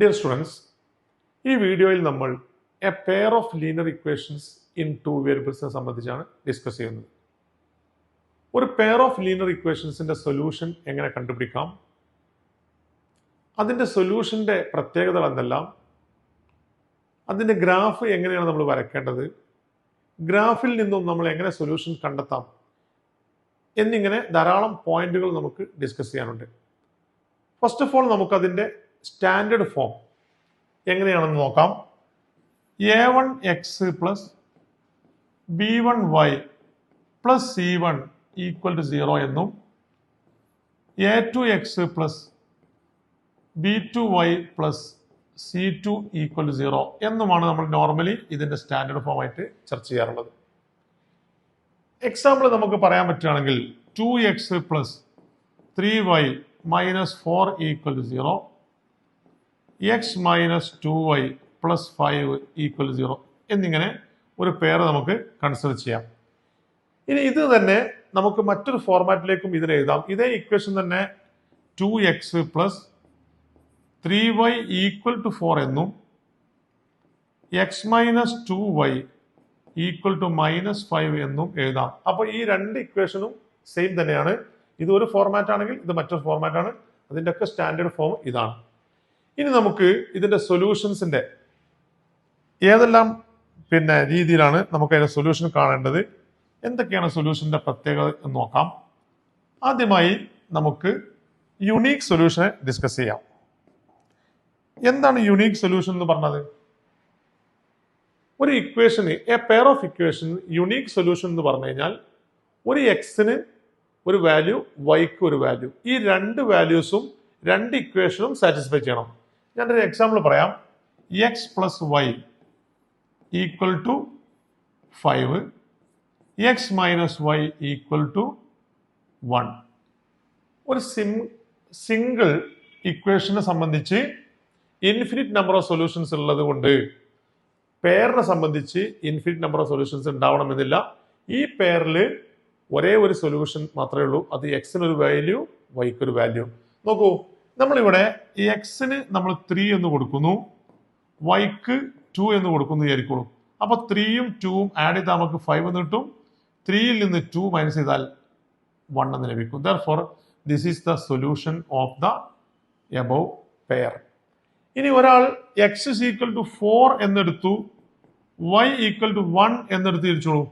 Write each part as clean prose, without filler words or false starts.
Dear students, ഈ വീഡിയോയിൽ നമ്മൾ a pair of linear equations in two വേരിയബിൾസിനെ സംബന്ധിച്ചാണ് ഡിസ്കസ് ചെയ്യുന്നത്. ഒരു പെയർ ഓഫ് ലീനിയർ ഇക്വേഷൻസിന്റെ സൊല്യൂഷൻ എങ്ങനെ കണ്ടുപിടിക്കാം, അതിന്റെ സൊല്യൂഷന്റെ പ്രത്യേകതകൾ എന്തെല്ലാം, അതിന്റെ ഗ്രാഫ് എങ്ങനെയാണ് നമ്മൾ വരയ്ക്കേണ്ടത്, ഗ്രാഫിൽ നിന്നും നമ്മൾ എങ്ങനെ സൊല്യൂഷൻ കണ്ടെത്താം എന്നിങ്ങനെ ധാരാളം പോയിന്റുകൾ നമുക്ക് ഡിസ്കസ് ചെയ്യാനുണ്ട്. ഫസ്റ്റ് ഓഫ് ഓൾ നമുക്ക് അതിന്റെ സ്റ്റാൻഡേർഡ് ഫോം എങ്ങനെയാണെന്ന് നോക്കാം. a1x plus b1y plus c1 equal to 0 എന്നും a2x plus b2y plus c2 equal to 0 എന്നുമാണ് നമ്മൾ നോർമലി ഇതിന്റെ സ്റ്റാൻഡേർഡ് ഫോം ആയിട്ട് ചർച്ച ചെയ്യാറുള്ളത്. എക്സാമ്പിൾ നമുക്ക് പറയാൻ പറ്റുകയാണെങ്കിൽ 2x plus 3y minus 4 equal to 0, x minus 2y plus 5 equal 0 എന്നിങ്ങനെ ഒരു പെയർ നമുക്ക് കൺസിഡർ ചെയ്യാം. ഇനി ഇത് തന്നെ നമുക്ക് മറ്റൊരു ഫോർമാറ്റിലേക്കും ഇതിനെ എഴുതാം. ഇതേ ഇക്വേഷൻ തന്നെ 2x plus 3y equal to 4 എന്നും x minus 2y equal to minus 5 എന്നും എഴുതാം. അപ്പോൾ ഈ രണ്ട് ഇക്വേഷനും സെയിം തന്നെയാണ്. ഇത് ഒരു ഫോർമാറ്റ് ആണെങ്കിൽ ഇത് മറ്റൊരു ഫോർമാറ്റ് ആണ്. അതിൻ്റെ ഒക്കെ സ്റ്റാൻഡേർഡ് ഫോം ഇതാണ്. ഇനി നമുക്ക് ഇതിന്റെ സൊല്യൂഷൻസിന്റെ ഏതെല്ലാം രീതിയിലാണ് നമുക്ക് അതിന്റെ സൊല്യൂഷൻ കാണേണ്ടത്, എന്തൊക്കെയാണ് സൊല്യൂഷന്റെ പ്രത്യേകത എന്ന് നോക്കാം. ആദ്യമായി നമുക്ക് യുണീക്ക് സൊല്യൂഷനെ ഡിസ്കസ് ചെയ്യാം. എന്താണ് യുണീക്ക് സൊല്യൂഷൻ എന്ന് പറഞ്ഞത്? ഒരു ഇക്വേഷന്, a pair of equation unique solution എന്ന് പറഞ്ഞു കഴിഞ്ഞാൽ ഒരു എക്സിന് ഒരു വാല്യൂ, വൈക്ക് ഒരു വാല്യൂ, ഈ രണ്ട് വാല്യൂസും രണ്ട് ഇക്വേഷനും സാറ്റിസ്ഫൈ ചെയ്യണം. ഞാനൊരു എക്സാമ്പിൾ പറയാം. X plus y equal to 5, x minus y equal to 1. ഒരു സിംഗിൾ ഇക്വേഷനെ സംബന്ധിച്ച് ഇൻഫിനിറ്റ് നമ്പർ ഓഫ് സൊല്യൂഷൻസ് ഉള്ളത് കൊണ്ട് പെയറിനെ സംബന്ധിച്ച് ഇൻഫിനിറ്റ് നമ്പർ ഓഫ് സൊല്യൂഷൻസ് ഉണ്ടാവണമെന്നില്ല. ഈ പെയറിൽ ഒരേ ഒരു സൊല്യൂഷൻ മാത്രമേ ഉള്ളൂ. അത് എക്സിന് ഒരു വാല്യൂ, വൈക്ക് ഒരു വാല്യൂ. നോക്കൂ, നമ്മളിവിടെ എക്സിന് നമ്മൾ 3 എന്ന് കൊടുക്കുന്നു, വൈക്ക് 2 എന്ന് കൊടുക്കുന്നു വിചാരിക്കോളൂ. അപ്പൊ 3യും 2യും ആഡ് ചെയ്താൽ നമുക്ക് 5 എന്ന് കിട്ടും. 3യിൽ നിന്ന് 2 മൈനസ് ചെയ്താൽ 1 എന്ന് ലഭിക്കും. Therefore, this is the solution of the above pair. ഇനി ഒരാൾ എക്സ് ഇസ് ഈക്വൽ ടു 4 എന്നെടുത്തു, വൈ ഈക്വൽ ടു 1 എന്നെടുത്ത് തിരിച്ചോളൂ.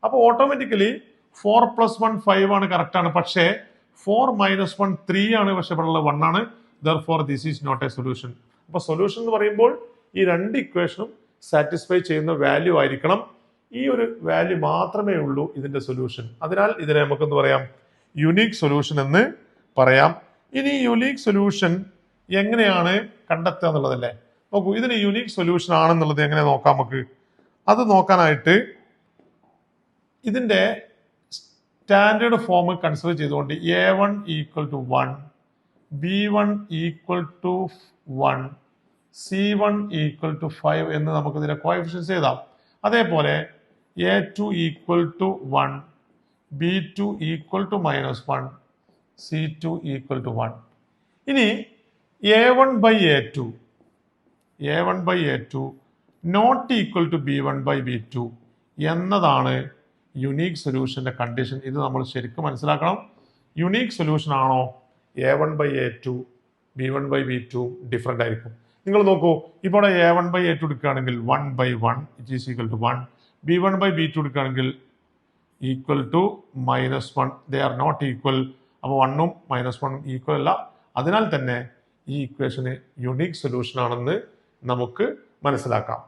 അപ്പൊ ഓട്ടോമാറ്റിക്കലി 4 പ്ലസ് 1 5 ആണ്, കറക്റ്റ് ആണ്. പക്ഷേ 4 മൈനസ് 1 3 ആണ്, പക്ഷെ ഇവിടെ ഉള്ള 1 ആണ്. Therefore, this is not a solution. അപ്പൊ സൊല്യൂഷൻ എന്ന് പറയുമ്പോൾ ഈ രണ്ട് ഇക്വേഷനും സാറ്റിസ്ഫൈ ചെയ്യുന്ന വാല്യൂ ആയിരിക്കണം. ഈ ഒരു വാല്യൂ മാത്രമേ ഉള്ളൂ ഇതിന്റെ സൊല്യൂഷൻ. അതിനാൽ ഇതിനെ നമുക്ക് എന്ത് പറയാം? യുണീക്ക് സൊല്യൂഷൻ എന്ന് പറയാം. ഇനി യുണീക്ക് സൊല്യൂഷൻ എങ്ങനെയാണ് കണ്ടെത്തുക എന്നുള്ളതല്ലേ. നോക്കൂ, ഇതിന് യുണീക്ക് സൊല്യൂഷൻ ആണെന്നുള്ളത് എങ്ങനെ നോക്കാം നമുക്ക്. അത് നോക്കാനായിട്ട് ഇതിന്റെ സ്റ്റാൻഡേർഡ് ഫോം കൺസിഡർ ചെയ്തുകൊണ്ട് a1 equal to 1, b1 equal to 1, c1 equal to 5 എന്ന് നമുക്ക് ഇതിന്റെ കോഎഫിഷ്യൻസ് എഴുതാം. അതേപോലെ a2 equal to 1, b2 equal to minus 1, c2 equal to 1. ഇനി a1 by a2 not equal to b1 by b2 എന്നതാണ് unique സൊല്യൂഷന്റെ condition. ഇത് നമ്മൾ ശരിക്കും മനസ്സിലാക്കണം. യുണീക്ക് സൊല്യൂഷൻ ആണോ a1 by a2, b1 by b2 different ആയിരിക്കും. നിങ്ങൾ നോക്കൂ, ഇപ്പോൾ a1 ബൈ a2 എടുക്കുകയാണെങ്കിൽ 1 by 1 it is equal to 1, b1 by b2 എടുക്കുകയാണെങ്കിൽ equal to minus 1. They are not equal. അപ്പോൾ 1ഉം മൈനസ് 1ഉം ഈക്വൽ അല്ല. അതിനാൽ തന്നെ ഈ ഇക്വേഷന് യുണീക്ക് സൊല്യൂഷൻ ആണെന്ന് നമുക്ക് മനസ്സിലാക്കാം.